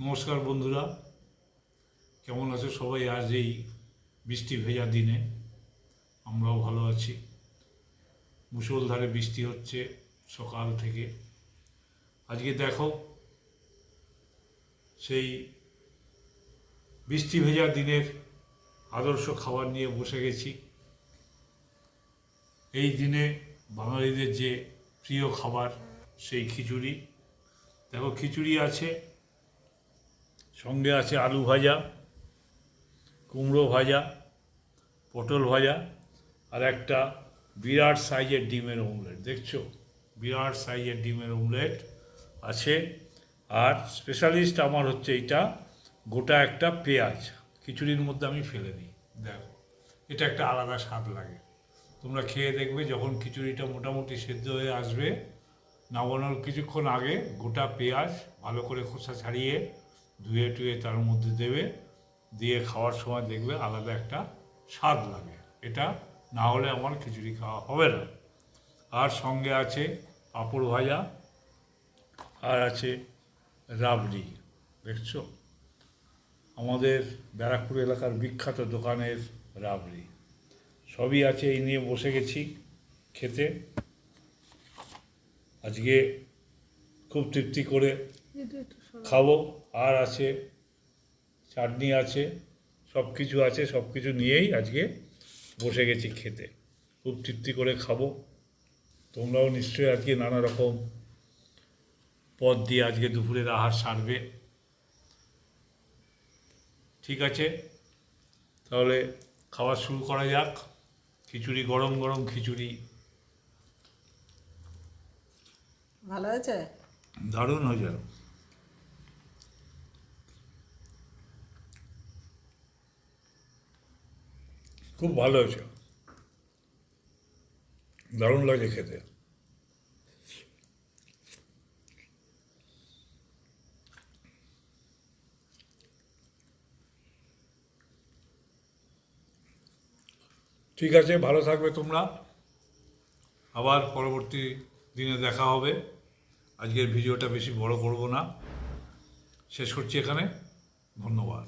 নমস্কার বন্ধুরা, কেমন আছো সবাই? আজ এই বৃষ্টি ভেজা দিনে আমরাও ভালো আছি। মুষলধারে বৃষ্টি হচ্ছে সকাল থেকে। আজকে দেখো, সেই বৃষ্টি ভেজা দিনের আদর্শ খাবার নিয়ে বসে গেছি। এই দিনে বাঙালিদের যে প্রিয় খাবার সেই খিচুড়ি। দেখো, খিচুড়ি আছে, সঙ্গে আছে আলু ভাজা, কুমড়ো ভাজা, পটল ভাজা, আর একটা বিরাট সাইজের ডিমের অমলেট। দেখছো, বিরাট সাইজের ডিমের অমলেট আছে। আর স্পেশালিস্ট আমার হচ্ছে এইটা, গোটা একটা পেঁয়াজ খিচুড়ির মধ্যে আমি ফেলে দিই। দেখো, এটা একটা আলাদা স্বাদ লাগে। তোমরা খেয়ে দেখবে, যখন খিচুড়িটা মোটামুটি সেদ্ধ হয়ে আসবে, নামানোর কিছুক্ষণ আগে গোটা পেঁয়াজ ভালো করে খোসা ছাড়িয়ে ধুয়ে টুয়ে তার মধ্যে দেবে, দিয়ে খাওয়ার সময় দেখবে আলাদা একটা স্বাদ লাগে। এটা না হলে আমার খিচুড়ি খাওয়া হবে না। আর সঙ্গে আছে পাঁপড় ভাজা, আর আছে রাবড়ি। দেখছো, আমাদের ব্যারাকপুর এলাকার বিখ্যাত দোকানের রাবড়ি। সবই আছে, এই নিয়ে বসে গেছি খেতে। আজকে খুব তৃপ্তি করে খাবো। আর আছে চাটনি আছে, সব কিছু আছে, সব কিছু নিয়েই আজকে বসে গেছি খেতে। খুব তৃপ্তি করে খাবো। তোমরাও নিশ্চয়ই আজকে নানা রকম পদ দিয়ে আজকে দুপুরের আহার সারবে। ঠিক আছে, তাহলে খাওয়া শুরু করা যাক। খিচুড়ি, গরম গরম খিচুড়ি। ভালো হয়েছে? দারুণ হয়ে যাবে। খুব ভালো হয়েছে, দারুণ লাগে খেতে। ঠিক আছে, ভালো থাকবে তোমরা। আবার পরবর্তী দিনে দেখা হবে। আজকের ভিডিওটা বেশি বড় করব না, শেষ করছি এখানে। ধন্যবাদ।